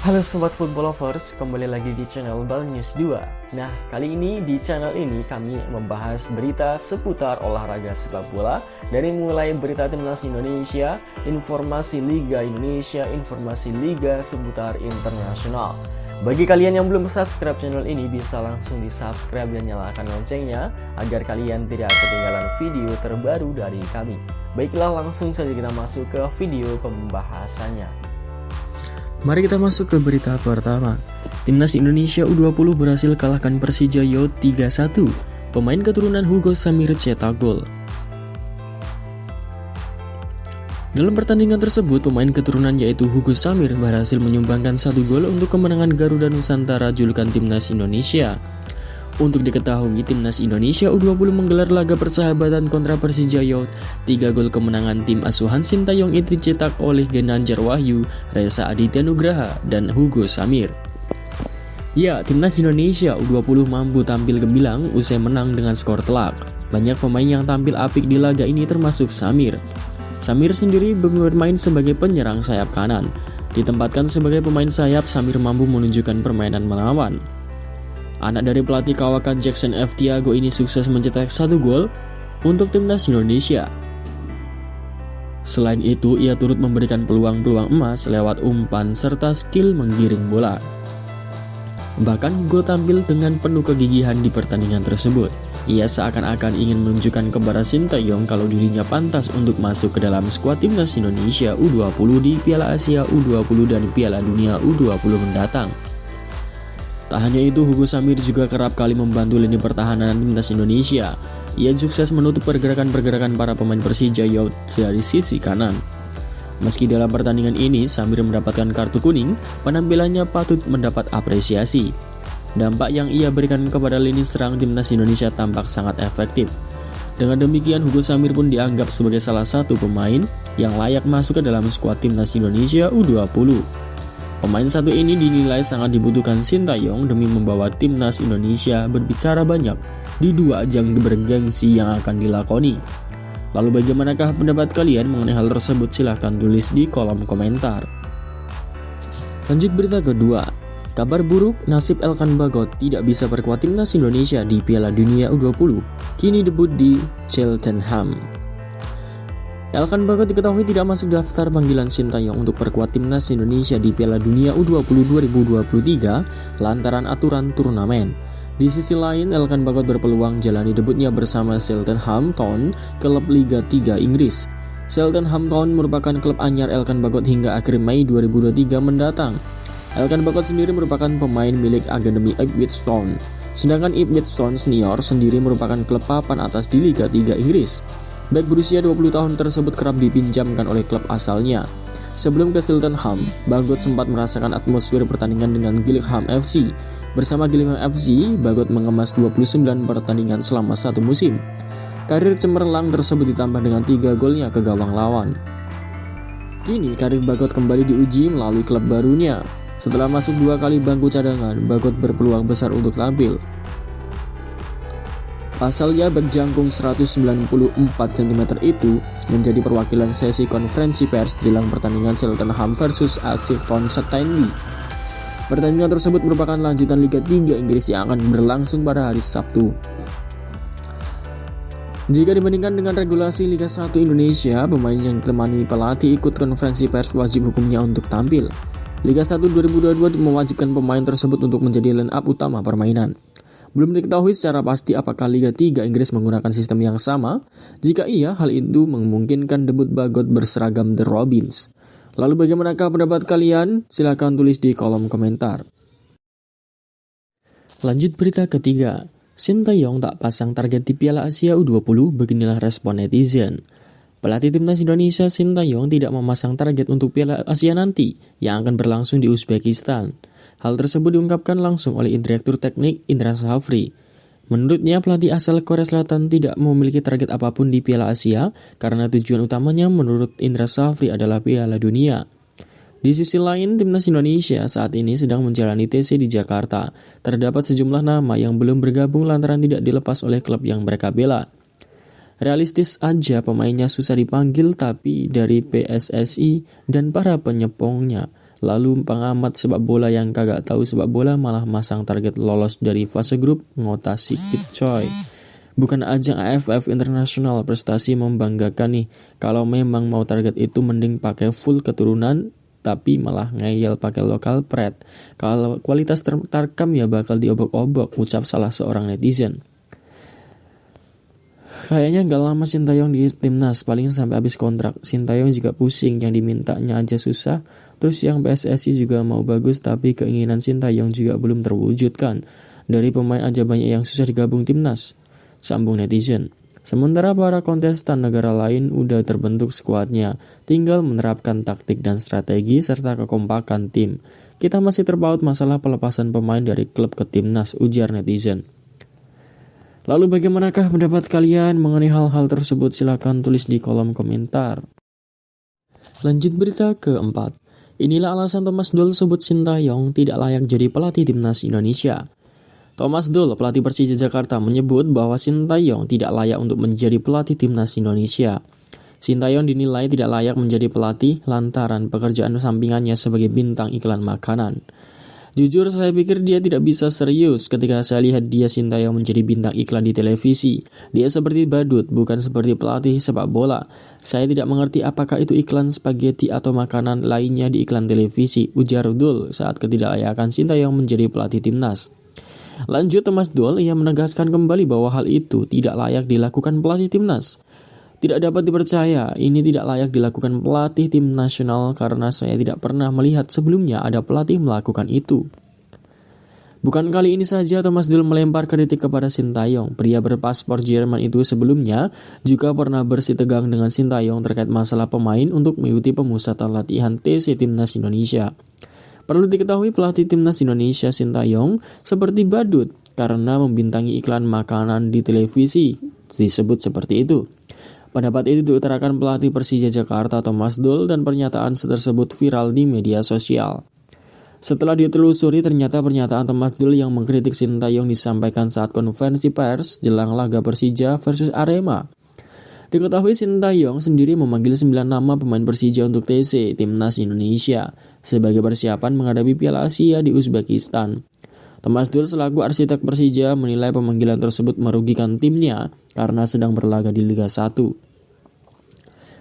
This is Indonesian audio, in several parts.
Halo Sobat Football Lovers, kembali lagi di channel Bal News 2. Nah, kali ini di channel ini kami membahas berita seputar olahraga sepak bola. Dari mulai berita timnas Indonesia, informasi Liga Indonesia, informasi Liga seputar internasional. Bagi kalian yang belum subscribe channel ini, bisa langsung di subscribe dan nyalakan loncengnya agar kalian tidak ketinggalan video terbaru dari kami. Baiklah, langsung saja kita masuk ke video pembahasannya. Mari kita masuk ke berita pertama. Timnas Indonesia U20 berhasil kalahkan Persija Youth 3-1. Pemain keturunan Hugo Samir cetak gol. Dalam pertandingan tersebut, pemain keturunan yaitu Hugo Samir berhasil menyumbangkan 1 gol untuk kemenangan Garuda Nusantara julukan Timnas Indonesia. Untuk diketahui, Timnas Indonesia U20 menggelar laga persahabatan kontra Persija Youth. 3 gol kemenangan tim asuhan Sintayong itu dicetak oleh Ginanjar Wahyu, Reza Aditya Nugraha, dan Hugo Samir. Ya, Timnas Indonesia U20 mampu tampil gemilang usai menang dengan skor telak. Banyak pemain yang tampil apik di laga ini termasuk Samir. Samir sendiri bermain sebagai penyerang sayap kanan. Ditempatkan sebagai pemain sayap, Samir mampu menunjukkan permainan melawan. Anak dari pelatih kawakan Jackson F. Tiago ini sukses mencetak 1 gol untuk Timnas Indonesia. Selain itu, ia turut memberikan peluang-peluang emas lewat umpan serta skill menggiring bola. Bahkan Hugo tampil dengan penuh kegigihan di pertandingan tersebut. Ia seakan-akan ingin menunjukkan kepada Sintayong kalau dirinya pantas untuk masuk ke dalam skuad Timnas Indonesia U20 di Piala Asia U20 dan Piala Dunia U20 mendatang. Tak hanya itu, Hugo Samir juga kerap kali membantu lini pertahanan Timnas Indonesia. Ia sukses menutup pergerakan-pergerakan para pemain Persija Youth dari sisi kanan. Meski dalam pertandingan ini Samir mendapatkan kartu kuning, penampilannya patut mendapat apresiasi. Dampak yang ia berikan kepada lini serang Timnas Indonesia tampak sangat efektif. Dengan demikian, Hugo Samir pun dianggap sebagai salah satu pemain yang layak masuk ke dalam skuad Timnas Indonesia U20. Pemain satu ini dinilai sangat dibutuhkan Sintayong demi membawa Timnas Indonesia berbicara banyak di 2 ajang bergengsi yang akan dilakoni. Lalu bagaimanakah pendapat kalian mengenai hal tersebut? Silahkan tulis di kolom komentar. Lanjut berita kedua. Kabar buruk, nasib Elkan Bagot tidak bisa perkuat Timnas Indonesia di Piala Dunia U20. Kini debut di Cheltenham. Elkan Bagot diketahui tidak masuk daftar panggilan Sintayong untuk perkuat Timnas Indonesia di Piala Dunia U20 2023 lantaran aturan turnamen. Di sisi lain, Elkan Bagot berpeluang jalani debutnya bersama Cheltenham Town, klub Liga 3 Inggris. Cheltenham Town merupakan klub anyar Elkan Bagot hingga akhir Mei 2023 mendatang. Elkan Bagot sendiri merupakan pemain milik Akademi Ipswich Town. Sedangkan Ipswich Town Senior sendiri merupakan klub papan atas di Liga 3 Inggris. Back berusia 20 tahun tersebut kerap dipinjamkan oleh klub asalnya. Sebelum ke Cheltenham, Bagot sempat merasakan atmosfer pertandingan dengan Gillingham FC. Bersama Gillingham FC, Bagot mengemas 29 pertandingan selama 1 musim. Karir cemerlang tersebut ditambah dengan 3 golnya ke gawang lawan. Kini karir Bagot kembali diuji melalui klub barunya. Setelah masuk 2 kali bangku cadangan, Bagot berpeluang besar untuk tampil. Pasalnya bek jangkung 194 cm itu menjadi perwakilan sesi konferensi pers jelang pertandingan Cheltenham versus Accrington Stanley. Pertandingan tersebut merupakan lanjutan Liga 3 Inggris yang akan berlangsung pada hari Sabtu. Jika dibandingkan dengan regulasi Liga 1 Indonesia, pemain yang ditemani pelatih ikut konferensi pers wajib hukumnya untuk tampil. Liga 1 2022 mewajibkan pemain tersebut untuk menjadi line up utama permainan. Belum diketahui secara pasti apakah Liga 3 Inggris menggunakan sistem yang sama. Jika iya, hal itu memungkinkan debut Bagot berseragam The Robins. Lalu bagaimanakah pendapat kalian? Silahkan tulis di kolom komentar. Lanjut berita ketiga. Sintayong tak pasang target di Piala Asia U20, beginilah respon netizen. Pelatih Timnas Indonesia Sintayong tidak memasang target untuk Piala Asia nanti yang akan berlangsung di Uzbekistan. Hal tersebut diungkapkan langsung oleh Direktur Teknik Indra Shafri. Menurutnya, pelatih asal Korea Selatan tidak memiliki target apapun di Piala Asia karena tujuan utamanya menurut Indra Shafri adalah Piala Dunia. Di sisi lain, Timnas Indonesia saat ini sedang menjalani TC di Jakarta. Terdapat sejumlah nama yang belum bergabung lantaran tidak dilepas oleh klub yang mereka bela. Realistis aja pemainnya susah dipanggil, tapi dari PSSI dan para penyepongnya Lalu pengamat sepak bola yang kagak tahu sepak bola malah masang target lolos dari fase grup, ngota sikit coy. Bukan ajang AFF Internasional, prestasi membanggakan nih. Kalau memang mau target itu mending pakai full keturunan, tapi malah ngeyel pakai lokal pret. Kalau kualitas tarkam ya bakal diobok-obok, ucap salah seorang netizen. Kayaknya gak lama Sintayong di timnas, paling sampai habis kontrak. Sintayong juga pusing, yang dimintanya aja susah. Terus yang PSSI juga mau bagus, tapi keinginan Sintayong juga belum terwujudkan. Dari pemain aja banyak yang susah digabung timnas, sambung netizen. Sementara para kontestan negara lain udah terbentuk skuadnya, tinggal menerapkan taktik dan strategi serta kekompakan tim. Kita masih terpaut masalah pelepasan pemain dari klub ke timnas, ujar netizen. Lalu bagaimanakah pendapat kalian mengenai hal-hal tersebut? Silakan tulis di kolom komentar. Lanjut berita keempat. Inilah alasan Thomas Doll sebut Sintayong tidak layak jadi pelatih timnas Indonesia. Thomas Doll, pelatih Persija Jakarta, menyebut bahwa Sintayong tidak layak untuk menjadi pelatih timnas Indonesia. Sintayong dinilai tidak layak menjadi pelatih lantaran pekerjaan sampingannya sebagai bintang iklan makanan. Jujur saya pikir dia tidak bisa serius ketika saya lihat dia Sintayong menjadi bintang iklan di televisi. Dia seperti badut, bukan seperti pelatih sepak bola. Saya tidak mengerti apakah itu iklan spaghetti atau makanan lainnya di iklan televisi, ujar Doll saat ketidaklayakan Sintayong menjadi pelatih timnas. Lanjut Thomas Doll, ia menegaskan kembali bahwa hal itu tidak layak dilakukan pelatih timnas. Tidak dapat dipercaya, ini tidak layak dilakukan pelatih tim nasional karena saya tidak pernah melihat sebelumnya ada pelatih melakukan itu. Bukan kali ini saja Thomas Doll melempar kritik kepada Sintayong. Pria berpaspor Jerman itu sebelumnya juga pernah bersitegang dengan Sintayong terkait masalah pemain untuk mengikuti pemusatan latihan TC Timnas Indonesia. Perlu diketahui pelatih Timnas Indonesia Sintayong seperti badut karena membintangi iklan makanan di televisi, disebut seperti itu. Pendapat itu diutarakan pelatih Persija Jakarta Thomas Doll dan pernyataan tersebut viral di media sosial. Setelah ditelusuri, ternyata pernyataan Thomas Doll yang mengkritik Sintayong disampaikan saat konferensi pers jelang laga Persija versus Arema. Diketahui Sintayong sendiri memanggil 9 nama pemain Persija untuk TC Timnas Indonesia sebagai persiapan menghadapi Piala Asia di Uzbekistan. Thomas Doll selaku arsitek Persija menilai pemanggilan tersebut merugikan timnya karena sedang berlaga di Liga 1.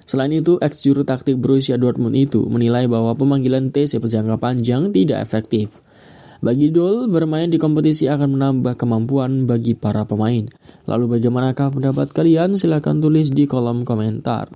Selain itu, ex-juru taktik Borussia Dortmund itu menilai bahwa pemanggilan TC berjangka panjang tidak efektif. Bagi Doll, bermain di kompetisi akan menambah kemampuan bagi para pemain. Lalu bagaimanakah pendapat kalian? Silakan tulis di kolom komentar.